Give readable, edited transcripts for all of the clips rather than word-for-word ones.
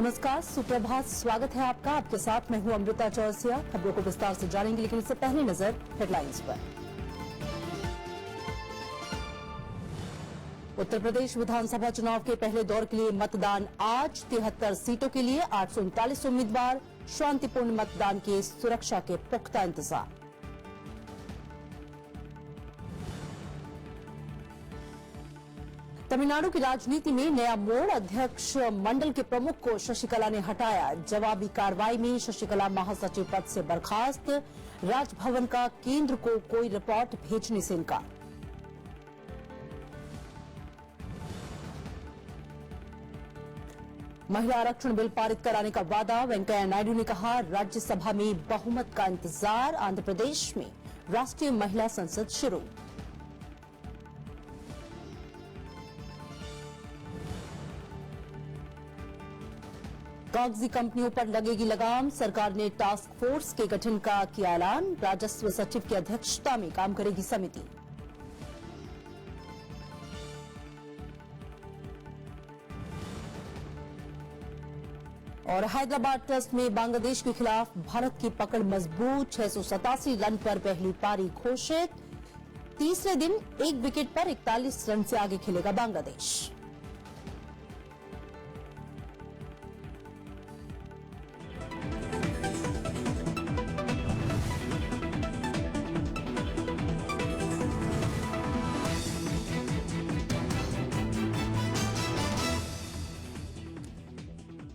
नमस्कार, सुप्रभात। स्वागत है आपका। आपके साथ मैं हूं अमृता चौरसिया। खबरों को विस्तार से जानेंगे, लेकिन इससे पहले नजर हेडलाइंस पर। उत्तर प्रदेश विधानसभा चुनाव के पहले दौर के लिए मतदान आज। 73 सीटों के लिए 839 उम्मीदवार। शांतिपूर्ण मतदान के सुरक्षा के पुख्ता इंतजाम। तमिलनाडु की राजनीति में नया मोड़। अध्यक्ष मंडल के प्रमुख को शशिकला ने हटाया। जवाबी कार्रवाई में शशिकला महासचिव पद से बर्खास्त। राजभवन का केंद्र को कोई रिपोर्ट भेजने से इनकार। महिला आरक्षण बिल पारित कराने का वादा। वेंकैया नायडू ने कहा, राज्यसभा में बहुमत का इंतजार। आंध्र प्रदेश में राष्ट्रीय महिला संसद शुरू। कागजी कंपनियों पर लगेगी लगाम। सरकार ने टास्क फोर्स के गठन का किया ऐलान। राजस्व सचिव की अध्यक्षता में काम करेगी समिति। और हैदराबाद टेस्ट में बांग्लादेश के खिलाफ भारत की पकड़ मजबूत। 687 रन पर पहली पारी घोषित। तीसरे दिन एक विकेट पर 41 रन से आगे खेलेगा बांग्लादेश।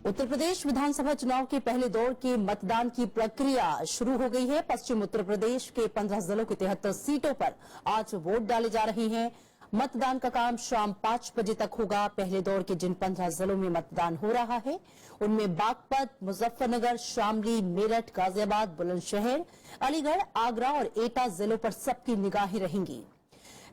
उत्तर प्रदेश विधानसभा चुनाव के पहले दौर के मतदान की प्रक्रिया शुरू हो गई है। पश्चिम उत्तर प्रदेश के 15 जिलों की 73 सीटों पर आज वोट डाले जा रहे हैं। मतदान का काम शाम 5 बजे तक होगा। पहले दौर के जिन 15 जिलों में मतदान हो रहा है उनमें बागपत, मुजफ्फरनगर, शामली, मेरठ, गाजियाबाद, बुलंदशहर, अलीगढ़, आगरा और एटा जिलों पर सबकी निगाहें रहेंगी।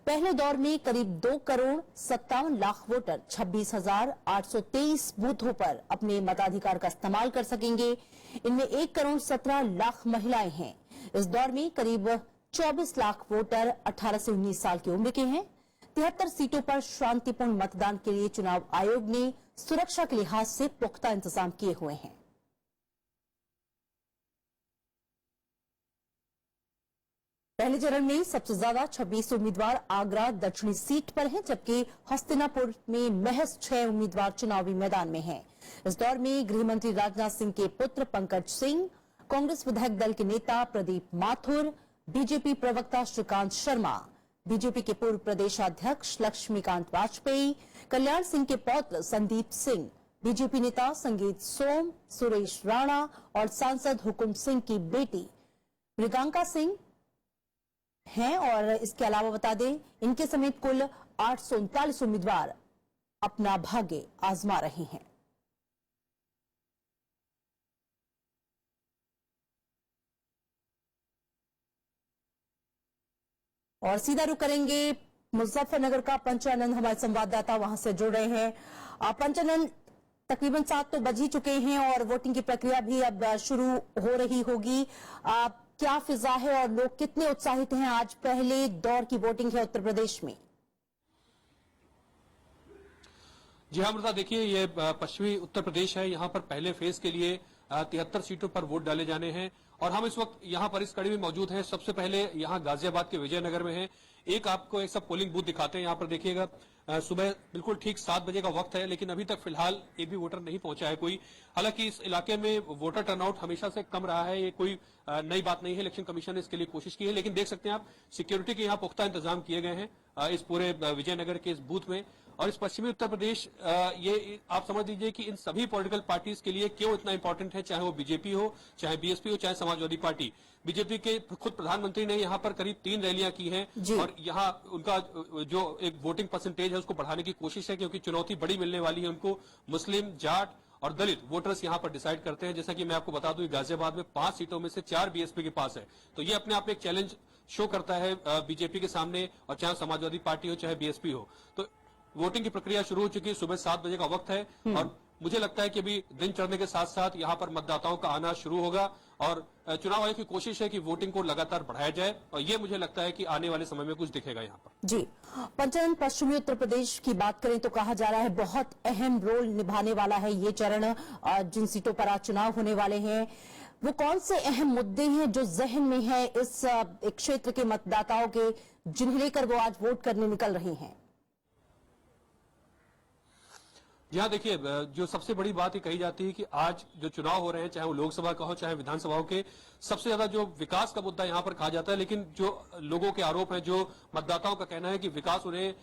पहले दौर में करीब 2 करोड़ 57 लाख वोटर 26,823 बूथों पर अपने मताधिकार का इस्तेमाल कर सकेंगे। इनमें 1 करोड़ 17 लाख महिलाएं हैं। इस दौर में करीब 24 लाख वोटर 18 से 19 साल की उम्र के हैं। 73 सीटों पर शांतिपूर्ण मतदान के लिए चुनाव आयोग ने सुरक्षा के लिहाज से पुख्ता इंतजाम किए हुए हैं। पहले चरण में सबसे ज्यादा 26 उम्मीदवार आगरा दक्षिणी सीट पर हैं, जबकि हस्तिनापुर में महज 6 उम्मीदवार चुनावी मैदान में हैं। इस दौर में गृहमंत्री राजनाथ सिंह के पुत्र पंकज सिंह, कांग्रेस विधायक दल के नेता प्रदीप माथुर, बीजेपी प्रवक्ता श्रीकांत शर्मा, बीजेपी के पूर्व प्रदेशाध्यक्ष लक्ष्मीकांत वाजपेयी, कल्याण सिंह के पौत्र संदीप सिंह, बीजेपी नेता संगीत सोम, सुरेश राणा और सांसद हुकुम सिंह की बेटी मृगांका सिंह हैं। और इसके अलावा बता दें, इनके समेत कुल 839 उम्मीदवार अपना भाग्य आजमा रहे हैं। और सीधा रुख करेंगे मुजफ्फरनगर का। पंचानंद हमारे संवाददाता वहां से जुड़ रहे हैं। पंचानंद, तकरीबन 7 तो बज ही चुके हैं और वोटिंग की प्रक्रिया भी अब शुरू हो रही होगी। क्या फिजा है और लोग कितने उत्साहित हैं? आज पहले दौर की वोटिंग है उत्तर प्रदेश में। जी हाँ अमृता, देखिए ये पश्चिमी उत्तर प्रदेश है। यहाँ पर पहले फेज के लिए 73 सीटों पर वोट डाले जाने हैं और हम इस वक्त यहाँ पर इस कड़ी में मौजूद हैं। सबसे पहले यहाँ गाजियाबाद के विजयनगर में है। आपको एक सब पोलिंग बूथ दिखाते हैं। यहाँ पर देखिएगा, सुबह बिल्कुल ठीक 7 बजे का वक्त है, लेकिन अभी तक फिलहाल एक भी वोटर नहीं पहुंचा है कोई। हालांकि इस इलाके में वोटर टर्नआउट हमेशा से कम रहा है, ये कोई नई बात नहीं है। इलेक्शन कमीशन ने इसके लिए कोशिश की है, लेकिन देख सकते हैं आप सिक्योरिटी के यहाँ पुख्ता इंतजाम किए गए हैं इस पूरे विजयनगर के इस बूथ में। और इस पश्चिमी उत्तर प्रदेश, ये आप समझ लीजिए कि इन सभी पॉलिटिकल पार्टीज के लिए क्यों इतना इंपॉर्टेंट है, चाहे वो बीजेपी हो, चाहे बीएसपी हो, चाहे समाजवादी पार्टी। बीजेपी के खुद प्रधानमंत्री ने यहाँ पर करीब 3 रैलियां की हैं और यहाँ उनका जो एक वोटिंग परसेंटेज है उसको बढ़ाने की कोशिश है, क्योंकि चुनौती बड़ी मिलने वाली है उनको। मुस्लिम, जाट और दलित वोटर्स यहाँ पर डिसाइड करते हैं। जैसा कि मैं आपको बता दूं, गाजियाबाद में 5 सीटों में से 4 बीएसपी के पास है, तो ये अपने आप में एक चैलेंज शो करता है बीजेपी के सामने, और चाहे समाजवादी पार्टी हो चाहे बीएसपी हो। तो वोटिंग की प्रक्रिया शुरू हो चुकी है। सुबह 7 बजे का वक्त है और मुझे लगता है कि अभी दिन चढ़ने के साथ साथ यहाँ पर मतदाताओं का आना शुरू होगा और चुनाव आयोग की कोशिश है कि वोटिंग को लगातार बढ़ाया जाए और ये मुझे लगता है कि आने वाले समय में कुछ दिखेगा यहाँ पर। जी, पंचानन पश्चिमी उत्तर प्रदेश की बात करें तो कहा जा रहा है बहुत अहम रोल निभाने वाला है ये चरण। जिन सीटों पर आज चुनाव होने वाले हैं वो कौन से अहम मुद्दे हैं जो जहन में है इस एक क्षेत्र के मतदाताओं के, जिन्हें लेकर वो आज वोट करने निकल रहे हैं? यहाँ देखिए, जो सबसे बड़ी बात ये कही जाती है कि आज जो चुनाव हो रहे हैं, चाहे वो लोकसभा का हो चाहे विधानसभाओं के, सबसे ज्यादा जो विकास का मुद्दा यहाँ पर कहा जाता है। लेकिन जो लोगों के आरोप है, जो मतदाताओं का कहना है कि विकास उन्हें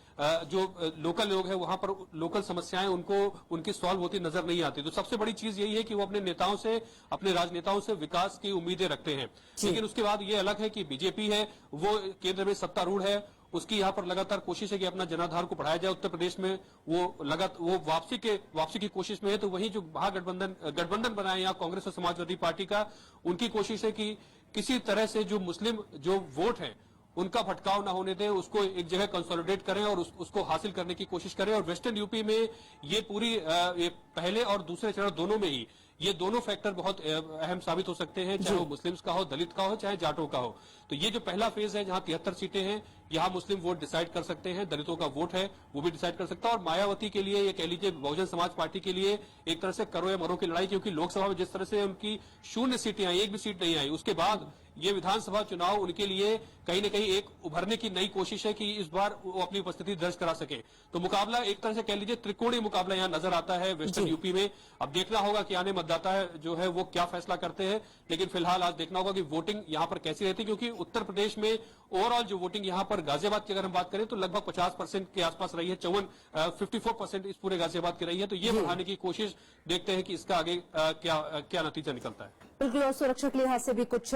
जो लोकल लोग हैं वहां पर लोकल समस्याएं उनको उनकी सॉल्व होती नजर नहीं आती। तो सबसे बड़ी चीज यही है कि वो अपने नेताओं से, अपने राजनेताओं से विकास की उम्मीदें रखते हैं। लेकिन उसके बाद ये अलग है कि बीजेपी है, वो केंद्र में सत्तारूढ़ है, उसकी यहाँ पर लगातार कोशिश है कि अपना जनाधार को बढ़ाया जाए। उत्तर प्रदेश में वो वापसी की कोशिश में है। तो वहीं जो गठबंधन बनाए यहाँ कांग्रेस और समाजवादी पार्टी का, उनकी कोशिश है कि किसी तरह से जो मुस्लिम जो वोट है उनका भटकाव ना होने दें, उसको एक जगह कंसोलिडेट करें और उसको हासिल करने की कोशिश करें। और वेस्टर्न यूपी में ये पूरी ये पहले और दूसरे चरण दोनों में ही ये दोनों फैक्टर बहुत अहम साबित हो सकते हैं, चाहे वो मुस्लिम्स का हो, दलित का हो, चाहे जाटों का हो। तो ये जो पहला फेज है, जहां 73 सीटें हैं, यहाँ मुस्लिम वोट डिसाइड कर सकते हैं, दलितों का वोट है वो भी डिसाइड कर सकता है। और मायावती के लिए, ये कह लीजिए बहुजन समाज पार्टी के लिए एक तरह से करो या मरो की लड़ाई, क्योंकि लोकसभा में जिस तरह से उनकी 0 सीटें आई, एक भी सीट नहीं आई, उसके बाद ये विधानसभा चुनाव उनके लिए कहीं न कहीं एक उभरने की नई कोशिश है कि इस बार वो अपनी उपस्थिति दर्ज करा सके। तो मुकाबला एक तरह से कह लीजिए त्रिकोणीय मुकाबला यहाँ नजर आता है वेस्टर्न यूपी में। अब देखना होगा कि आने मतदाता जो है वो क्या फैसला करते हैं। लेकिन फिलहाल आज देखना होगा कि वोटिंग यहाँ पर कैसी रहती है, क्योंकि उत्तर प्रदेश में ओवरऑल जो वोटिंग यहाँ पर गाजियाबाद की अगर हम बात करें तो लगभग 50% के आसपास रही है, 54% इस पूरे गाजियाबाद की रही है। तो ये बढ़ाने की कोशिश, देखते हैं कि इसका आगे क्या नतीजा निकलता है। बिल्कुल, और सुरक्षा के लिहाज से भी कुछ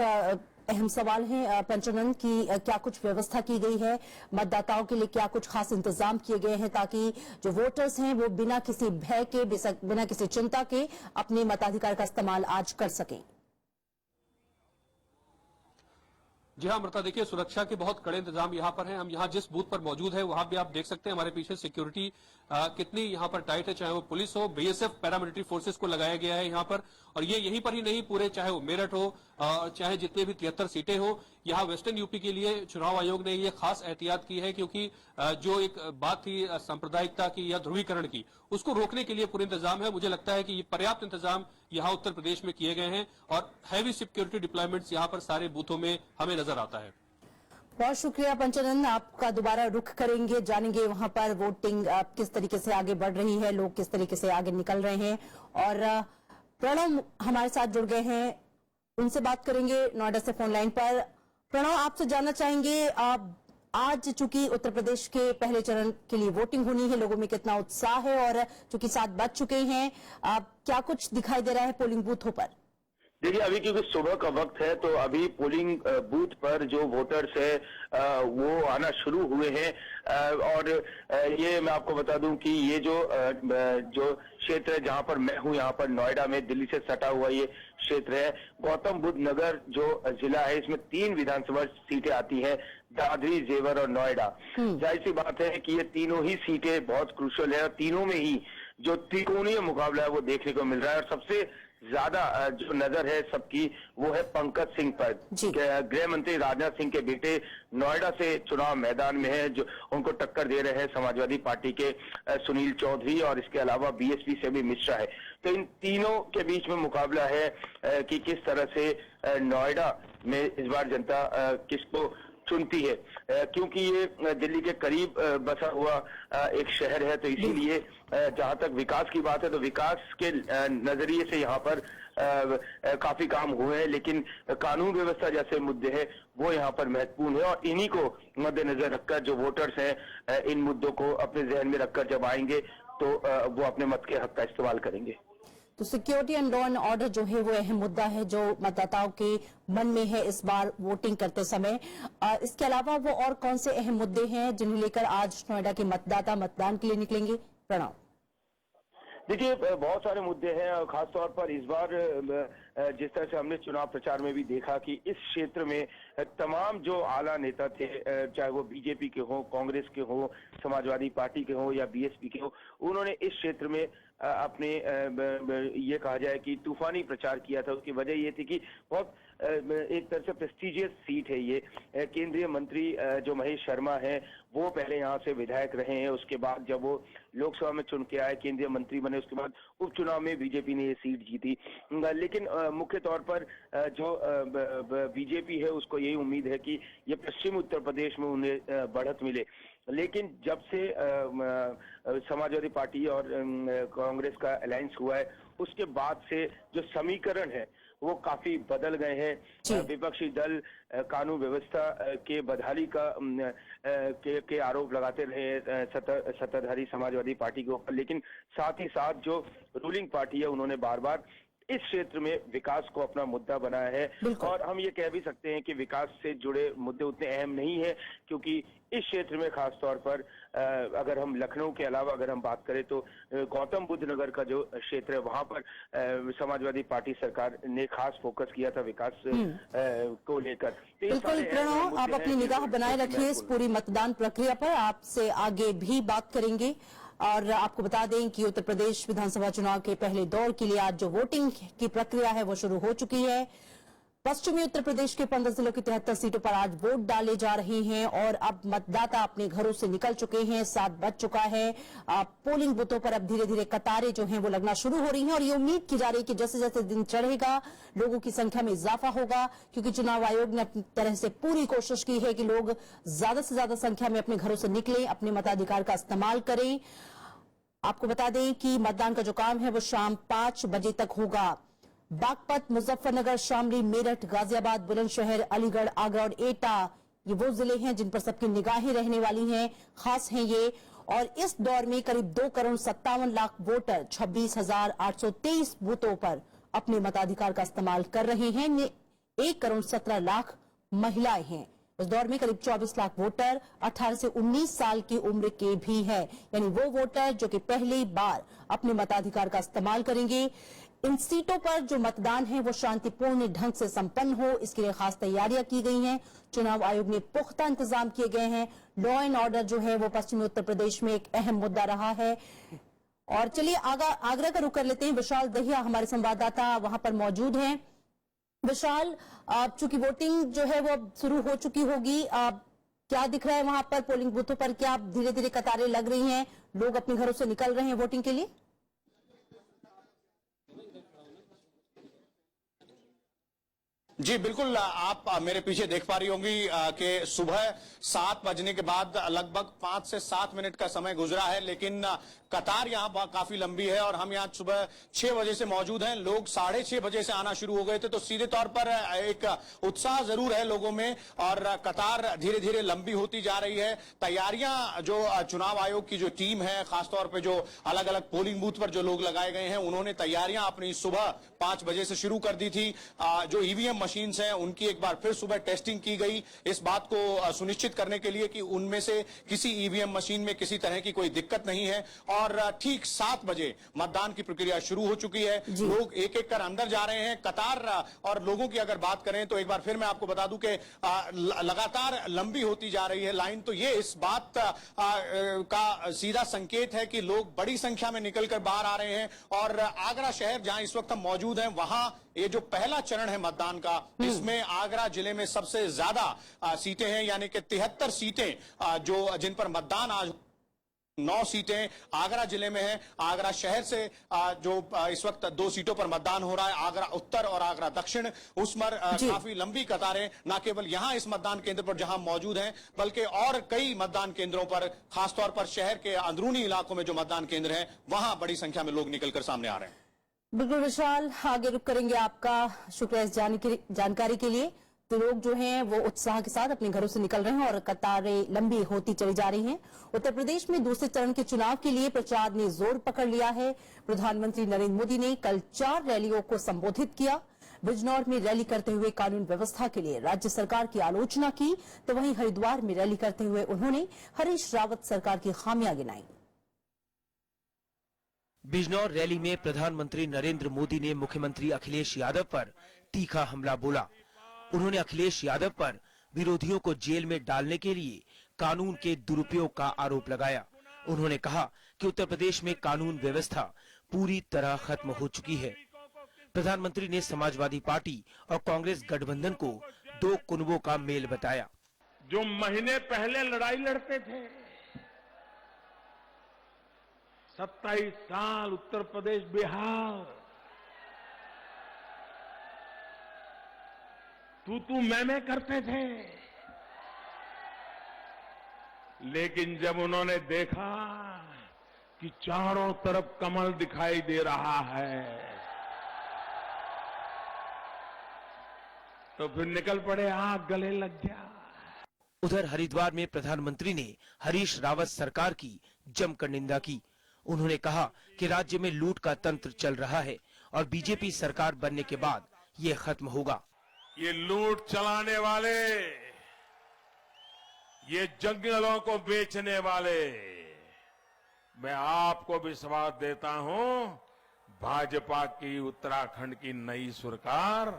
अहम सवाल हैं पंचानन की, क्या कुछ व्यवस्था की गई है, मतदाताओं के लिए क्या कुछ खास इंतजाम किए गए हैं ताकि जो वोटर्स हैं वो बिना किसी भय के, बिना किसी चिंता के अपने मताधिकार का इस्तेमाल आज कर सकें? जी हाँ अमृता, देखिए सुरक्षा के बहुत कड़े इंतजाम यहाँ पर हैं। हम यहाँ जिस बूथ पर मौजूद है वहां भी आप देख सकते हैं हमारे पीछे सिक्योरिटी कितनी यहाँ पर टाइट है, चाहे वो पुलिस हो, बीएसएफ, पैरामिलिट्री फोर्सेस को लगाया गया है यहाँ पर। और ये यहीं पर ही नहीं, पूरे चाहे वो मेरठ हो, चाहे जितने भी 73 सीटें हो, यहाँ वेस्टर्न यूपी के लिए चुनाव आयोग ने ये खास एहतियात की है, क्योंकि जो एक बात थी सांप्रदायिकता की या ध्रुवीकरण की, उसको रोकने के लिए पूरे इंतजाम है। मुझे लगता है कि ये पर्याप्त इंतजाम यहाँ उत्तर प्रदेश में किए गए हैं और हैवी सिक्योरिटी डिप्लॉयमेंट्स यहाँ पर सारे बूथों में हमें नजर आता है। बहुत शुक्रिया पंचानन, आपका दोबारा रुख करेंगे, जानेंगे वहां पर वोटिंग किस तरीके से आगे बढ़ रही है, लोग किस तरीके से आगे निकल रहे हैं। और प्रणव हमारे साथ जुड़ गए हैं, उनसे बात करेंगे नोएडा से फोन लाइन पर। प्रणव, आपसे जानना चाहेंगे, आज चूंकि उत्तर प्रदेश के पहले चरण के लिए वोटिंग होनी है, लोगों में कितना उत्साह है और चूंकि 7 बज चुके हैं, क्या कुछ दिखाई दे रहा है पोलिंग बूथों पर? देखिए, अभी क्योंकि सुबह का वक्त है तो अभी पोलिंग बूथ पर जो वोटर्स है वो आना शुरू हुए हैं। और ये मैं आपको बता दूं कि ये जो क्षेत्र है जहां पर मैं हूं, यहाँ पर नोएडा में दिल्ली से सटा हुआ ये क्षेत्र है। गौतम बुद्ध नगर जो जिला है, इसमें 3 विधानसभा सीटें आती हैं, दादरी, जेवर और नोएडा। जाहिर सी बात है कि ये तीनों ही सीटें बहुत क्रूशियल है और तीनों में ही जो त्रिकोणीय मुकाबला है वो देखने को मिल रहा है। और सबसे ज्यादा जो नजर है सबकी वो है पंकज सिंह पर। गृह मंत्री राजनाथ सिंह के बेटे नोएडा से चुनाव मैदान में है, जो उनको टक्कर दे रहे हैं समाजवादी पार्टी के सुनील चौधरी और इसके अलावा बीएसपी से भी मिश्रा है। तो इन तीनों के बीच में मुकाबला है कि किस तरह से नोएडा में इस बार जनता किसको चुनती है, क्योंकि ये दिल्ली के करीब बसा हुआ एक शहर है। तो इसीलिए जहां तक विकास की बात है तो विकास के नजरिए से यहाँ पर काफी काम हुए हैं, लेकिन कानून व्यवस्था जैसे मुद्दे हैं वो यहाँ पर महत्वपूर्ण है। और इन्हीं को मद्देनजर रखकर जो वोटर्स हैं इन मुद्दों को अपने जहन में रखकर जब आएंगे तो वो अपने मत के हक का इस्तेमाल करेंगे। तो security and law and order जो है वो अहम मुद्दा है जो मतदाताओं के मन में है इस बार वोटिंग करते समय। इसके अलावा वो और कौन से अहम मुद्दे हैं जिन्हें लेकर आज नोएडा के मतदाता मतदान के लिए निकलेंगे? प्रणव, देखिए, बहुत सारे मुद्दे हैं और खासतौर पर इस बार जिस तरह से हमने चुनाव प्रचार में भी देखा कि इस क्षेत्र में तमाम जो आला नेता थे, चाहे वो बीजेपी के हों, कांग्रेस के हों, समाजवादी पार्टी के हों या बीएसपी के हों, उन्होंने इस क्षेत्र में अपने ये कहा जाए कि तूफानी प्रचार किया था। उसकी वजह ये थी कि बहुत एक तरह से प्रेस्टिजियस सीट है ये। केंद्रीय मंत्री जो महेश शर्मा है वो पहले यहाँ से विधायक रहे हैं, उसके बाद जब वो लोकसभा में चुन के आए, केंद्रीय मंत्री बने, उसके बाद उपचुनाव में बीजेपी ने ये सीट जीती। लेकिन मुख्य तौर पर जो बीजेपी है उसको यही उम्मीद है कि ये पश्चिमी उत्तर प्रदेश में उन्हें बढ़त मिले। लेकिन जब से समाजवादी पार्टी और कांग्रेस का अलायंस हुआ है उसके बाद से जो समीकरण है वो काफी बदल गए हैं। विपक्षी दल कानून व्यवस्था के बदहाली के आरोप लगाते रहे सत्ताधारी समाजवादी पार्टी के ऊपर, लेकिन साथ ही साथ जो रूलिंग पार्टी है उन्होंने बार बार इस क्षेत्र में विकास को अपना मुद्दा बनाया है। और हम ये कह भी सकते हैं कि विकास से जुड़े मुद्दे उतने अहम नहीं है, क्योंकि इस क्षेत्र में खास तौर पर अगर हम लखनऊ के अलावा अगर हम बात करें तो गौतम बुद्ध नगर का जो क्षेत्र है वहां पर समाजवादी पार्टी सरकार ने खास फोकस किया था विकास को लेकर। बिल्कुल प्रणव, आप अपनी निगाह बनाए रखिए इस पूरी मतदान प्रक्रिया पर, आपसे आगे भी बात करेंगे। और आपको बता दें कि उत्तर प्रदेश विधानसभा चुनाव के पहले दौर के लिए आज जो वोटिंग की प्रक्रिया है वो शुरू हो चुकी है। पश्चिमी उत्तर प्रदेश के 15 जिलों की 73 सीटों पर आज वोट डाले जा रहे हैं और अब मतदाता अपने घरों से निकल चुके हैं। 7 बज चुका है। पोलिंग बूथों पर अब धीरे धीरे कतारें जो हैं वो लगना शुरू हो रही हैं और ये उम्मीद की जा रही है कि जैसे जैसे दिन चढ़ेगा लोगों की संख्या में इजाफा होगा, क्योंकि चुनाव आयोग ने अपनी तरह से पूरी कोशिश की है कि लोग ज्यादा से ज्यादा संख्या में अपने घरों से निकलें, अपने मताधिकार का इस्तेमाल करें। आपको बता दें कि मतदान का जो काम है वो शाम 5 बजे तक होगा। बागपत, मुजफ्फरनगर, शामली, मेरठ, गाजियाबाद, बुलंदशहर, अलीगढ़, आगरा और एटा ये वो जिले हैं जिन पर सबकी निगाहें रहने वाली हैं, खास हैं ये। और इस दौर में करीब 2,57,00,000 वोटर 26,823 बूथों पर अपने मताधिकार का इस्तेमाल कर रहे हैं। 1,17,00,000 महिलाएं हैं। इस दौर में करीब 24 लाख वोटर 18 से 19 साल की उम्र के भी हैं, यानी वो वोटर जो कि पहली बार अपने मताधिकार का इस्तेमाल करेंगे। इन सीटों पर जो मतदान है वो शांतिपूर्ण ढंग से संपन्न हो, इसके लिए खास तैयारियां की गई हैं। चुनाव आयोग ने पुख्ता इंतजाम किए गए हैं। लॉ एंड ऑर्डर जो है वो पश्चिमी उत्तर प्रदेश में एक अहम मुद्दा रहा है। और चलिए आगरा का रुख कर लेते हैं। विशाल दहिया हमारे संवाददाता वहां पर मौजूद हैं। विशाल, चूंकि वोटिंग जो है वो शुरू हो चुकी होगी, क्या दिख रहा है वहां पर पोलिंग बूथों पर? क्या धीरे धीरे कतारें लग रही हैं, लोग अपने घरों से निकल रहे हैं वोटिंग के लिए? जी बिल्कुल, आप मेरे पीछे देख पा रही होंगी कि सुबह 7 बजने के बाद लगभग 5 से 7 मिनट का समय गुजरा है, लेकिन कतार यहाँ काफी लंबी है और हम यहाँ सुबह 6 बजे से मौजूद हैं। लोग 6:30 बजे से आना शुरू हो गए थे, तो सीधे तौर पर एक उत्साह जरूर है लोगों में और कतार धीरे धीरे लंबी होती जा रही है। तैयारियां जो चुनाव आयोग की जो टीम है, खासतौर पर जो अलग अलग पोलिंग बूथ पर जो लोग लगाए गए हैं, उन्होंने तैयारियां अपनी सुबह 5 बजे से शुरू कर दी थी। जो ईवीएम मशीन्स हैं उनकी एक बार फिर सुबह टेस्टिंग की गई, इस बात को सुनिश्चित करने के लिए कि उनमें से किसी ईवीएम मशीन में किसी तरह की कोई दिक्कत नहीं है। और ठीक 7 बजे मतदान की प्रक्रिया शुरू हो चुकी है। लोग एक एक कर अंदर जा रहे हैं। कतार और लोगों की अगर बात करें तो एक बार फिर मैं आपको बता दूं कि लगातार लंबी होती जा रही है लाइन। तो ये इस बात का सीधा संकेत है कि लोग बड़ी संख्या में निकलकर बाहर आ रहे हैं। और आगरा शहर जहां इस वक्त हम मौजूद हैं, वहां ये जो पहला चरण है मतदान का, इसमें आगरा जिले में सबसे ज्यादा सीटें हैं, यानी कि 73 सीटें जो जिन पर मतदान आज 9 सीटें आगरा जिले में है। आगरा शहर से जो इस वक्त 2 सीटों पर मतदान हो रहा है, आगरा उत्तर और आगरा दक्षिण, उस पर काफी लंबी कतारें न केवल यहां इस मतदान केंद्र पर जहां मौजूद हैं, बल्कि और कई मतदान केंद्रों पर, खासतौर पर शहर के अंदरूनी इलाकों में जो मतदान केंद्र हैं, वहां बड़ी संख्या में लोग निकलकर सामने आ रहे हैं। बिल्कुल विशाल, आगे रुक करेंगे आपका। शुक्रिया इस जानकारी के लिए। तो लोग जो हैं वो उत्साह के साथ अपने घरों से निकल रहे हैं और कतारें लंबी होती चली जा रही हैं। उत्तर प्रदेश में दूसरे चरण के चुनाव के लिए प्रचार ने जोर पकड़ लिया है। प्रधानमंत्री नरेंद्र मोदी ने कल 4 रैलियों को संबोधित किया। बिजनौर में रैली करते हुए कानून व्यवस्था के लिए राज्य सरकार की आलोचना की, तो वहीं हरिद्वार में रैली करते हुए उन्होंने हरीश रावत सरकार की खामियां गिनाई। बिजनौर रैली में प्रधानमंत्री नरेंद्र मोदी ने मुख्यमंत्री अखिलेश यादव पर तीखा हमला बोला। उन्होंने अखिलेश यादव पर विरोधियों को जेल में डालने के लिए कानून के दुरुपयोग का आरोप लगाया। उन्होंने कहा कि उत्तर प्रदेश में कानून व्यवस्था पूरी तरह खत्म हो चुकी है। प्रधानमंत्री ने समाजवादी पार्टी और कांग्रेस गठबंधन को दो कुनबों का मेल बताया। जो महीने पहले लड़ाई लड़ते थे, 27 साल उत्तर प्रदेश बिहार तू मैं करते थे, लेकिन जब उन्होंने देखा कि चारों तरफ कमल दिखाई दे रहा है, तो फिर निकल पड़े, आग गले लग गया। उधर हरिद्वार में प्रधानमंत्री ने हरीश रावत सरकार की जमकर निंदा की। उन्होंने कहा कि राज्य में लूट का तंत्र चल रहा है और बीजेपी सरकार बनने के बाद ये खत्म होगा। ये लूट चलाने वाले, ये जंगलों को बेचने वाले, मैं आपको विश्वास देता हूं, भाजपा की उत्तराखंड की नई सरकार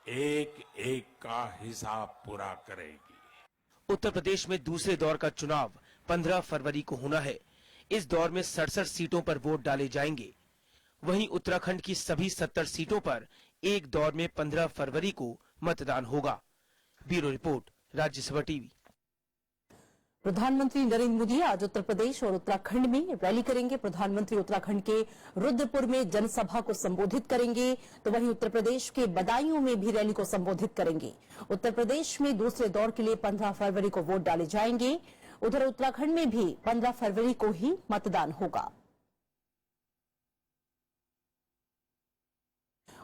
एक एक का हिसाब पूरा करेगी। उत्तर प्रदेश में दूसरे दौर का चुनाव 15 फरवरी को होना है। इस दौर में 67 सीटों पर वोट डाले जाएंगे। वहीं उत्तराखंड की सभी 70 सीटों पर एक दौर में 15 फरवरी को मतदान होगा। Bureau report, Rajya Sabha TV. प्रधानमंत्री नरेंद्र मोदी आज उत्तर प्रदेश और उत्तराखंड में रैली करेंगे। प्रधानमंत्री उत्तराखंड के रुद्रपुर में जनसभा को संबोधित करेंगे, तो वहीं उत्तर प्रदेश के बदायूं में भी रैली को संबोधित करेंगे। उत्तर प्रदेश में दूसरे दौर के लिए 15 फरवरी को वोट डाले जाएंगे। उधर उत्तराखंड में भी 15 फरवरी को ही मतदान होगा।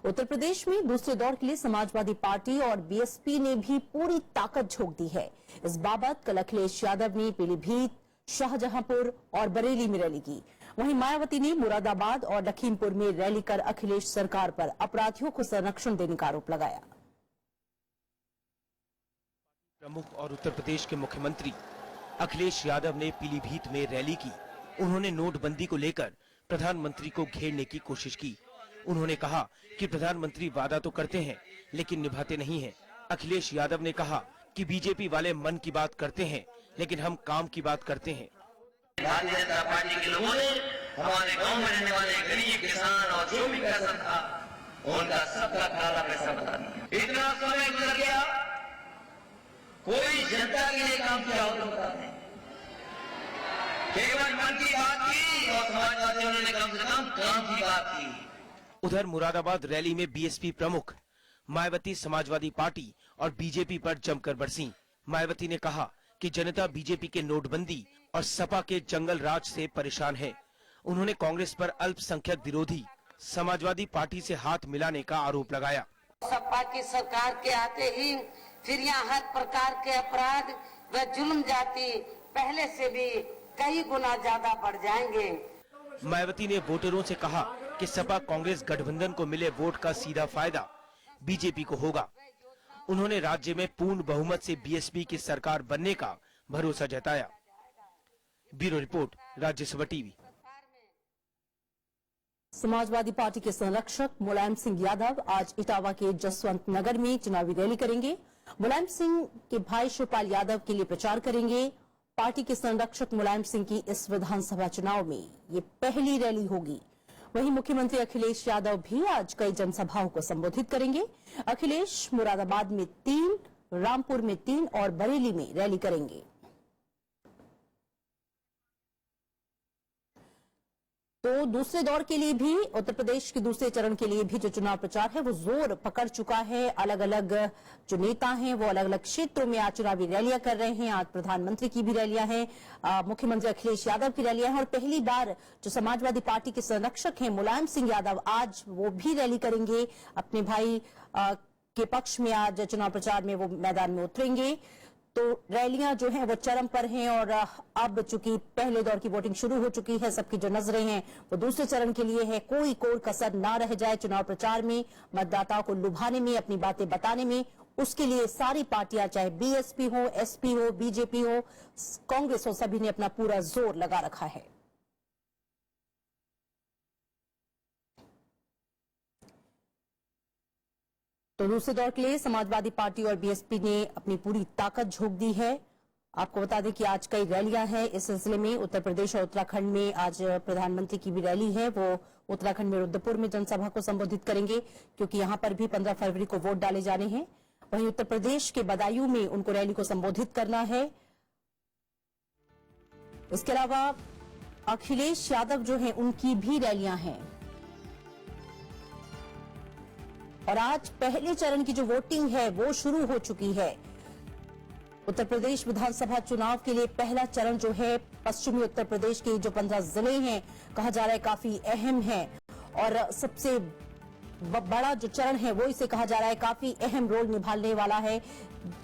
उत्तर प्रदेश में दूसरे दौर के लिए समाजवादी पार्टी और बीएसपी ने भी पूरी ताकत झोंक दी है। इस बाबत कल अखिलेश यादव ने पीलीभीत, शाहजहांपुर और बरेली में रैली की। वहीं मायावती ने मुरादाबाद और लखीमपुर में रैली कर अखिलेश सरकार पर अपराधियों को संरक्षण देने का आरोप लगाया। प्रमुख और उत्तर प्रदेश के मुख्यमंत्री अखिलेश यादव ने पीलीभीत में रैली की। उन्होंने नोटबंदी को लेकर प्रधानमंत्री को घेरने की कोशिश की। उन्होंने कहा कि प्रधानमंत्री वादा तो करते हैं लेकिन निभाते नहीं हैं। अखिलेश यादव ने कहा कि बीजेपी वाले मन की बात करते हैं लेकिन हम काम की बात करते हैं। भारतीय जनता पार्टी के लोगों ने हमारे गांव में रहने वाले गरीब किसान और जो भी पैसा था उनका सबका काला पैसा बता दिया। इतना समय गुजर गया, कोई जनता के लिए काम किया हो तो बताते हैं। केवल मन की बात की और समाजवादियों ने कम से कम काम की बात की। उधर मुरादाबाद रैली में बीएसपी प्रमुख मायावती समाजवादी पार्टी और बीजेपी पर जमकर बरसीं। मायावती ने कहा कि जनता बीजेपी के नोटबंदी और सपा के जंगल राज से परेशान है। उन्होंने कांग्रेस पर अल्पसंख्यक विरोधी समाजवादी पार्टी से हाथ मिलाने का आरोप लगाया। सपा की सरकार के आते ही फिर यहाँ हर प्रकार के अपराध व जुल्म जाति पहले से भी कई गुना ज्यादा बढ़ जाएंगे। मायावती ने वोटरों से कहा कि सपा कांग्रेस गठबंधन को मिले वोट का सीधा फायदा बीजेपी को होगा। उन्होंने राज्य में पूर्ण बहुमत से बीएसपी की सरकार बनने का भरोसा जताया। Bureau report, Rajya Sabha TV. Samajwadi party के संरक्षक मुलायम सिंह यादव आज इटावा के जसवंत नगर में चुनावी रैली करेंगे। मुलायम सिंह के भाई शिवपाल यादव के लिए प्रचार करेंगे। पार्टी के संरक्षक मुलायम सिंह की इस विधानसभा चुनाव में ये पहली रैली होगी। वहीं मुख्यमंत्री अखिलेश यादव भी आज कई जनसभाओं को संबोधित करेंगे। अखिलेश मुरादाबाद में 3, रामपुर में 3 और बरेली में रैली करेंगे। तो दूसरे दौर के लिए भी, उत्तर प्रदेश के दूसरे चरण के लिए भी जो चुनाव प्रचार है वो जोर पकड़ चुका है। अलग अलग जो नेता हैं वो अलग अलग क्षेत्रों में आज चुनावी रैलियां कर रहे हैं। आज प्रधानमंत्री की भी रैलियां हैं, मुख्यमंत्री अखिलेश यादव की रैलियां हैं और पहली बार जो समाजवादी पार्टी के संरक्षक हैं मुलायम सिंह यादव आज वो भी रैली करेंगे। अपने भाई के पक्ष में आज चुनाव प्रचार में वो मैदान में उतरेंगे। तो रैलियां जो हैं वो चरम पर हैं और अब चूंकि पहले दौर की वोटिंग शुरू हो चुकी है, सबकी जो नजरें हैं वो दूसरे चरण के लिए है। कोई कोर कसर ना रह जाए चुनाव प्रचार में, मतदाताओं को लुभाने में, अपनी बातें बताने में, उसके लिए सारी पार्टियां चाहे बीएसपी हो, एसपी हो, बीजेपी हो, कांग्रेस हो, सभी ने अपना पूरा जोर लगा रखा है। तो दूसरे दौर के लिए समाजवादी पार्टी और बीएसपी ने अपनी पूरी ताकत झोंक दी है। आपको बता दें कि आज कई रैलियां हैं इस सिलसिले में। उत्तर प्रदेश और उत्तराखंड में आज प्रधानमंत्री की भी रैली है, वो उत्तराखंड में रुद्रपुर में जनसभा को संबोधित करेंगे, क्योंकि यहां पर भी 15 फरवरी को वोट डाले जाने हैं। वहीं उत्तर प्रदेश के बदायूं में उनको रैली को संबोधित करना है। इसके अलावा अखिलेश यादव जो हैं, उनकी भी रैलियां हैं। और आज पहले चरण की जो वोटिंग है वो शुरू हो चुकी है। उत्तर प्रदेश विधानसभा चुनाव के लिए पहला चरण जो है, पश्चिमी उत्तर प्रदेश के जो 15 जिले हैं, कहा जा रहा है काफी अहम है। और सबसे बड़ा जो चरण है वो इसे कहा जा रहा है काफी अहम रोल निभाने वाला है।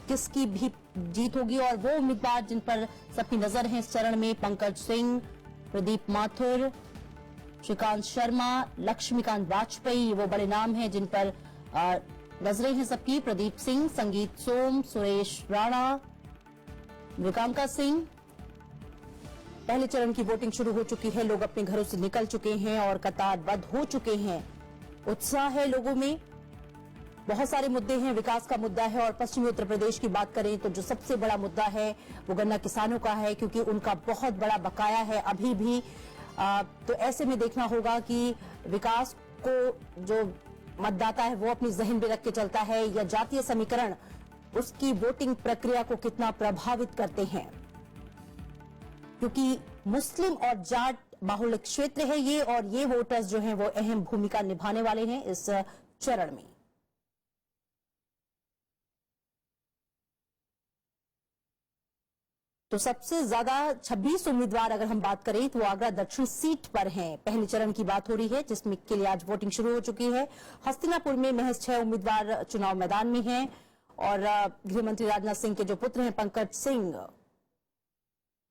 किसकी भी जीत होगी, और वो उम्मीदवार जिन पर सबकी नजर है इस चरण में, पंकज सिंह, प्रदीप माथुर, श्रीकांत शर्मा, लक्ष्मीकांत वाजपेयी, वो बड़े नाम हैं जिन पर नजरें हैं सबकी। प्रदीप सिंह, संगीत सोम, सुरेश राणा, मृगांका सिंह। पहले चरण की वोटिंग शुरू हो चुकी है, लोग अपने घरों से निकल चुके हैं और कतारबद्ध हो चुके हैं। उत्साह है लोगों में, बहुत सारे मुद्दे हैं, विकास का मुद्दा है। और पश्चिमी उत्तर प्रदेश की बात करें तो जो सबसे बड़ा मुद्दा है वो गन्ना किसानों का है, क्योंकि उनका बहुत बड़ा बकाया है अभी भी। तो ऐसे में देखना होगा कि विकास को जो मतदाता है वो अपनी जहन में रख के चलता है, या जातीय समीकरण उसकी वोटिंग प्रक्रिया को कितना प्रभावित करते हैं, क्योंकि मुस्लिम और जाट बाहुल्य क्षेत्र है ये, और ये वोटर्स जो हैं वो अहम भूमिका निभाने वाले हैं इस चरण में। तो सबसे ज्यादा 26 उम्मीदवार अगर हम बात करें तो वो आगरा दक्षिण सीट पर हैं। पहले चरण की बात हो रही है, जिसमें के लिए आज वोटिंग शुरू हो चुकी है। हस्तिनापुर में महज 6 उम्मीदवार चुनाव मैदान में हैं, और गृह मंत्री राजनाथ सिंह के जो पुत्र हैं पंकज सिंह,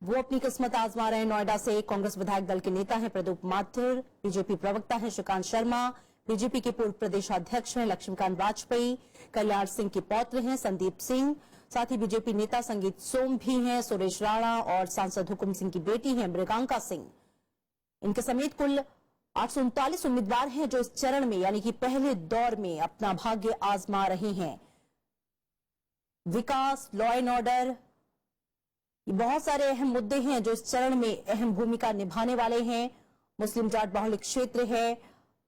वो अपनी किस्मत आजमा रहे हैं। नोएडा से कांग्रेस विधायक दल के नेता हैं प्रदीप माथुर, बीजेपी प्रवक्ता हैं श्रीकांत शर्मा, बीजेपी के पूर्व प्रदेशाध्यक्ष हैं लक्ष्मीकांत वाजपेयी, कल्याण सिंह के पौत्र हैं संदीप सिंह, साथ ही बीजेपी नेता संगीत सोम भी हैं, सुरेश राणा, और सांसद हुकुम सिंह की बेटी हैं मृगांका सिंह। इनके समेत कुल 839 उम्मीदवार हैं जो इस चरण में, यानी कि पहले दौर में अपना भाग्य आजमा रहे हैं। विकास, लॉ एंड ऑर्डर, ये बहुत सारे अहम मुद्दे हैं जो इस चरण में अहम भूमिका निभाने वाले हैं। मुस्लिम जाट बाहुल्य क्षेत्र है,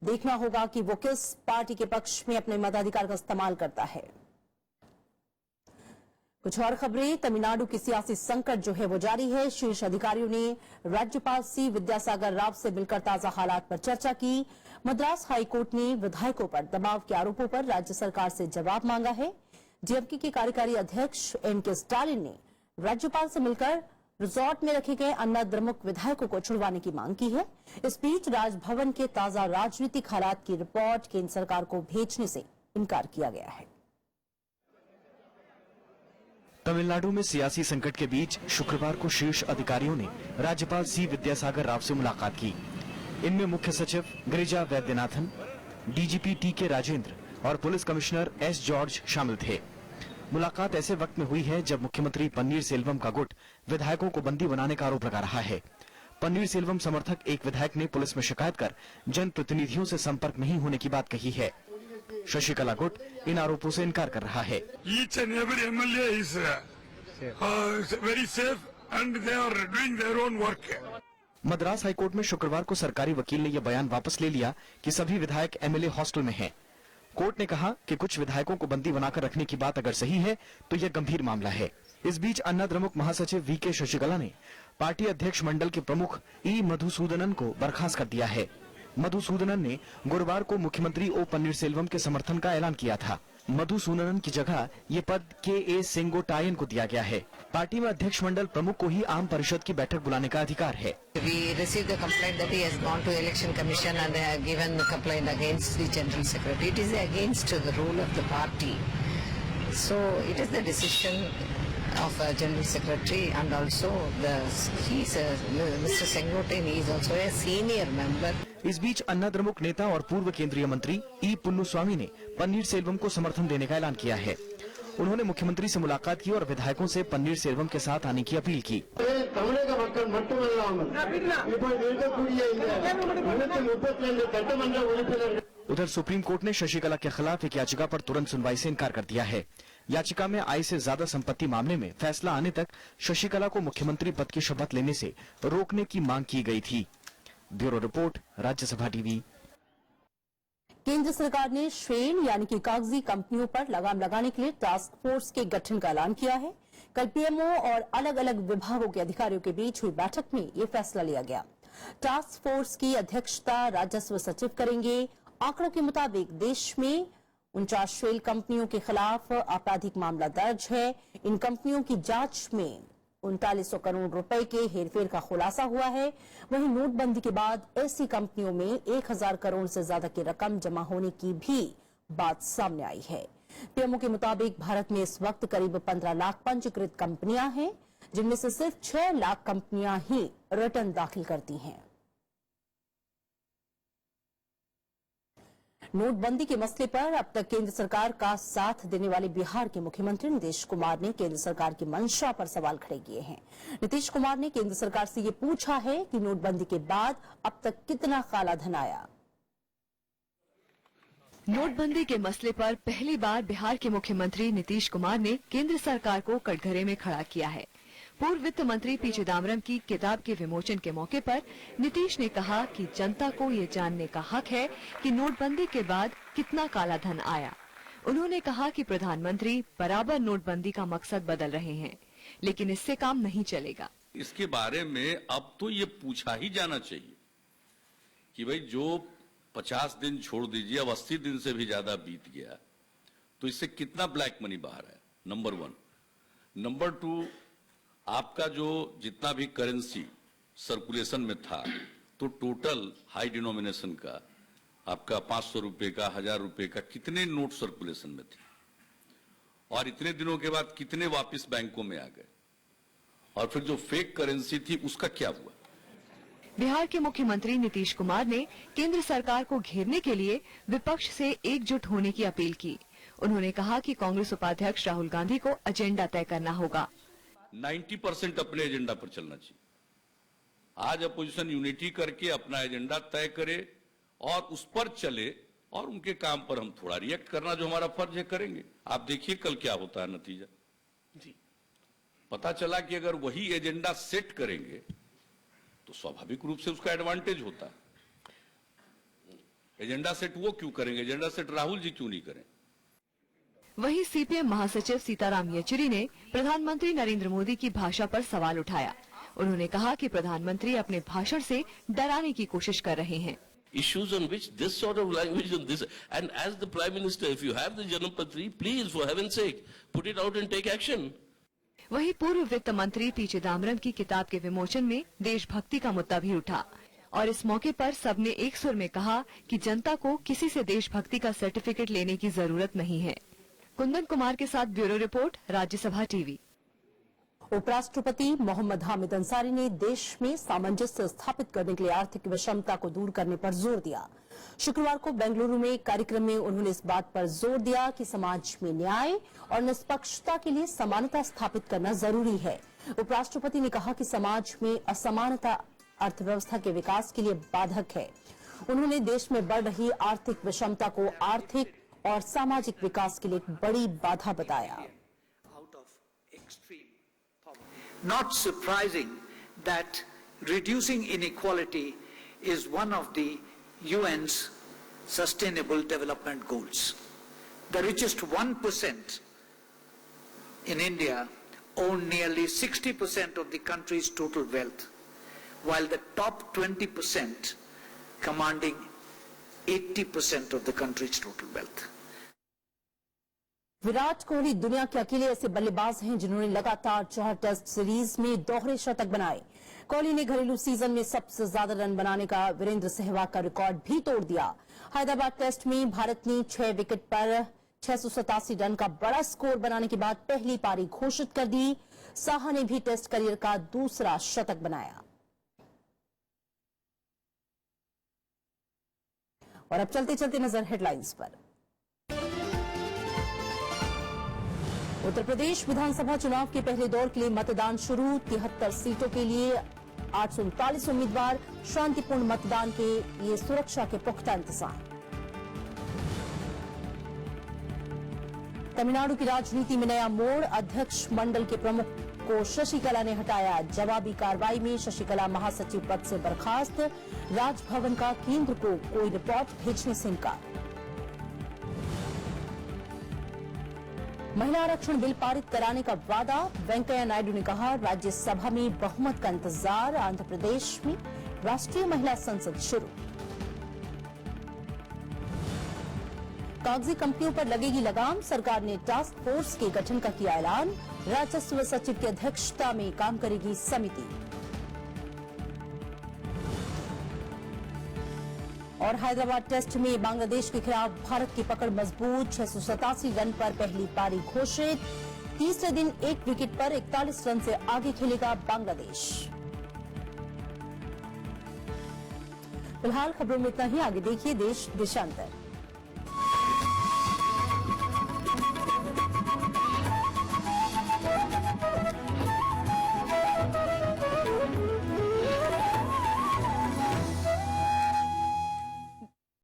देखना होगा कि वो किस पार्टी के पक्ष में अपने मताधिकार का इस्तेमाल करता है। कुछ और खबरें, तमिलनाडु की सियासी संकट जो है वो जारी है। शीर्ष अधिकारियों ने राज्यपाल सी विद्यासागर राव से मिलकर ताजा हालात पर चर्चा की। मद्रास हाईकोर्ट ने विधायकों पर दबाव के आरोपों पर राज्य सरकार से जवाब मांगा है। डीएमके के कार्यकारी अध्यक्ष एन.के. स्टालिन ने राज्यपाल से मिलकर रिजॉर्ट में रखे गए अन्नाद्रमुक विधायकों को छुड़वाने की मांग की है। इस बीच राजभवन के ताजा राजनीतिक हालात की रिपोर्ट केंद्र सरकार को भेजने से इनकार किया गया है। तमिलनाडु में सियासी संकट के बीच शुक्रवार को शीर्ष अधिकारियों ने राज्यपाल सी विद्यासागर राव से मुलाकात की। इनमें मुख्य सचिव गिरिजा वैद्यनाथन, डीजीपी टी.के. राजेंद्र और पुलिस कमिश्नर एस. जॉर्ज शामिल थे। मुलाकात ऐसे वक्त में हुई है जब मुख्यमंत्री पन्नीर सेल्वम का गुट विधायकों को बंदी बनाने का आरोप लगा रहा है। पन्नीर सेल्वम समर्थक एक विधायक ने पुलिस में शिकायत कर जनप्रतिनिधियों से संपर्क नहीं होने की बात कही है। शशिकला गुट इन आरोपों से इनकार कर रहा है। Each and every MLA is very safe and they are doing their own work. Madras high court में शुक्रवार को सरकारी वकील ने यह बयान वापस ले लिया कि सभी विधायक एमएलए हॉस्टल में हैं। कोर्ट ने कहा कि कुछ विधायकों को बंदी बनाकर रखने की बात अगर सही है तो यह गंभीर मामला है। इस बीच अन्नाद्रमुक महासचिव वी.के. शशिकला ने पार्टी अध्यक्ष मंडल के प्रमुख ई. मधुसूदनन को बर्खास्त कर दिया है। मधुसूदनन ने गुरुवार को मुख्यमंत्री ओ. पन्नीर सेल्वम के समर्थन का ऐलान किया था। मधुसूदनन की जगह ये पद के.ए. सेंगोटायन को दिया गया है। पार्टी में अध्यक्ष मंडल प्रमुख को ही आम परिषद की बैठक बुलाने का अधिकार है। We received the complaint that he has gone to election commission and they have given the complaint against the general secretary. It is against the rule of the party. So it is the decision of a general secretary and also Mr. Sengotain is also a senior member. इस बीच अन्नाद्रमुक नेता और पूर्व केंद्रीय मंत्री ई. पुन्नुस्वामी ने पन्नीर सेल्वम को समर्थन देने का ऐलान किया है। उन्होंने मुख्यमंत्री से मुलाकात की और विधायकों से पन्नीर सेल्वम के साथ आने की अपील की। उधर सुप्रीम कोर्ट ने शशिकला के खिलाफ एक याचिका पर तुरंत सुनवाई से इनकार कर दिया है। याचिका में आय से ज्यादा संपत्ति मामले में फैसला आने तक शशिकला को मुख्यमंत्री पद की शपथ लेने से रोकने की मांग की गई थी। ब्यूरो रिपोर्ट, राज्यसभा टीवी, केंद्र सरकार ने श्रेण यानी कि कागजी कंपनियों पर लगाम लगाने के लिए टास्क फोर्स के गठन का ऐलान किया है। कल पीएमओ और अलग अलग विभागों के अधिकारियों के बीच हुई बैठक में ये फैसला लिया गया। टास्क फोर्स की अध्यक्षता राजस्व सचिव करेंगे। आंकड़ों के मुताबिक देश में 49 शेल कंपनियों के खिलाफ आपराधिक मामला दर्ज है। इन कंपनियों की जांच में 3900 करोड़ रुपए के हेरफेर का खुलासा हुआ है। वहीं नोटबंदी के बाद ऐसी कंपनियों में 1000 करोड़ से ज्यादा की रकम जमा होने की भी बात सामने आई है। पीएमओ के मुताबिक भारत में इस वक्त करीब 15 लाख पंजीकृत कंपनियां हैं, जिनमें से सिर्फ 6 लाख कंपनियां ही रिटर्न दाखिल करती हैं। नोटबंदी के मसले पर अब तक केंद्र सरकार का साथ देने वाले बिहार के मुख्यमंत्री नीतीश कुमार ने केंद्र सरकार की मंशा पर सवाल खड़े किए हैं। नीतीश कुमार ने केंद्र सरकार से ये पूछा है कि नोटबंदी के बाद अब तक कितना काला धन आया। नोटबंदी के मसले पर पहली बार बिहार के मुख्यमंत्री नीतीश कुमार ने केंद्र सरकार को कटघरे में खड़ा किया है। पूर्व वित्त मंत्री पी चिदम्बरम की किताब के विमोचन के मौके पर नीतीश ने कहा कि जनता को ये जानने का हक है कि नोटबंदी के बाद कितना काला धन आया। उन्होंने कहा कि प्रधानमंत्री बराबर नोटबंदी का मकसद बदल रहे हैं, लेकिन इससे काम नहीं चलेगा। इसके बारे में अब तो ये पूछा ही जाना चाहिए कि भाई जो 50 दिन छोड़ दीजिए, अब 80 दिन से भी ज्यादा बीत गया, तो इससे कितना ब्लैक मनी बाहर है, नंबर 1। नंबर 2, आपका जो जितना भी करेंसी सर्कुलेशन में था, तो टोटल हाई डिनोमिनेशन का आपका 500 रुपए का, 1000 रुपए का कितने नोट सर्कुलेशन में थे, और इतने दिनों के बाद कितने वापस बैंकों में आ गए, और फिर जो फेक करेंसी थी उसका क्या हुआ। बिहार के मुख्यमंत्री नीतीश कुमार ने केंद्र सरकार को घेरने के लिए विपक्ष से एकजुट होने की अपील की। उन्होंने कहा कि कांग्रेस उपाध्यक्ष राहुल गांधी को एजेंडा तय करना होगा। 90% अपने एजेंडा पर चलना चाहिए। आज अपोजिशन यूनिटी करके अपना एजेंडा तय करे और उस पर चले, और उनके काम पर हम थोड़ा रिएक्ट करना जो हमारा फर्ज है करेंगे। आप देखिए कल क्या होता है नतीजा जी। पता चला कि अगर वही एजेंडा सेट करेंगे तो स्वाभाविक रूप से उसका एडवांटेज होता है। एजेंडा सेट वो क्यों करेंगे, एजेंडा सेट राहुल जी क्यों नहीं करें। वहीं सीपीएम महासचिव सीताराम येचुरी ने प्रधानमंत्री नरेंद्र मोदी की भाषा पर सवाल उठाया। उन्होंने कहा कि प्रधानमंत्री अपने भाषण से डराने की कोशिश कर रहे हैं। Issues on which this sort of language on this, and as the Prime Minister, if you have the Janam-Patri, please for heaven's sake put it out and take action. वहीं पूर्व वित्त मंत्री पी चिदम्बरम की किताब के विमोचन में देशभक्ति का मुद्दा भी उठा, और इस मौके पर सबने एक सुर में कहा कि जनता को किसी से देशभक्ति का सर्टिफिकेट लेने की जरूरत नहीं है। कुंदन कुमार के साथ ब्यूरो रिपोर्ट, राज्यसभा टीवी। उपराष्ट्रपति मोहम्मद हामिद अंसारी ने देश में सामंजस्य स्थापित करने के लिए आर्थिक विषमता को दूर करने पर जोर दिया। शुक्रवार को बेंगलुरु में एक कार्यक्रम में उन्होंने इस बात पर जोर दिया कि समाज में न्याय और निष्पक्षता के लिए समानता स्थापित करना जरूरी है। उपराष्ट्रपति ने कहा कि समाज में असमानता अर्थव्यवस्था के विकास के लिए बाधक है। उन्होंने देश में बढ़ रही आर्थिक विषमता को आर्थिक और सामाजिक विकास के लिए एक बड़ी बाधा बताया। Not surprising that reducing inequality is one of the UN's Sustainable Development Goals. The richest 1% in India own nearly 60% of the country's total wealth, while the top 20% commanding 80% of the country's total wealth. Virat Kohli दुनिया के अकेले ऐसे बल्लेबाज हैं जिन्होंने लगातार 4 test series में दोहरे शतक बनाए। कोहली ने घरेलू सीजन में सबसे ज्यादा रन बनाने का वीरेंद्र सहवाग का रिकॉर्ड भी तोड़ दिया। हैदराबाद टेस्ट में भारत ने 6 विकेट पर 687 रन का बड़ा स्कोर बनाने के बाद पहली पारी घोषित कर दी। साहा ने भी टेस्ट करियर का दूसरा शतक बनाया। और अब चलते चलते नजर हेडलाइंस पर। उत्तर प्रदेश विधानसभा चुनाव के पहले दौर के लिए मतदान शुरू। 73 सीटों के लिए 839 उम्मीदवार। शांतिपूर्ण मतदान के लिए सुरक्षा के पुख्ता इंतजाम। तमिलनाडु की राजनीति में नया मोड़। अध्यक्ष मंडल के प्रमुख को शशिकला ने हटाया। जवाबी कार्रवाई में शशिकला महासचिव पद से बर्खास्त। राजभवन का केंद्र को कोई रिपोर्ट भेजने से इनकार। महिला आरक्षण बिल पारित कराने का वादा, वेंकैया नायडू ने कहा राज्यसभा में बहुमत का इंतजार, आंध्र प्रदेश में राष्ट्रीय महिला संसद शुरू। कागजी कंपनियों पर लगेगी लगाम, सरकार ने टास्क फोर्स के गठन का किया ऐलान, राजस्व सचिव की अध्यक्षता में काम करेगी समिति। और हैदराबाद टेस्ट में बांग्लादेश के खिलाफ भारत की पकड़ मजबूत, 687 रन पर पहली पारी घोषित। तीसरे दिन एक विकेट पर 41 रन से आगे खेलेगा बांग्लादेश। फिलहाल खबरों में इतना ही, आगे देखिए देश देशांतर।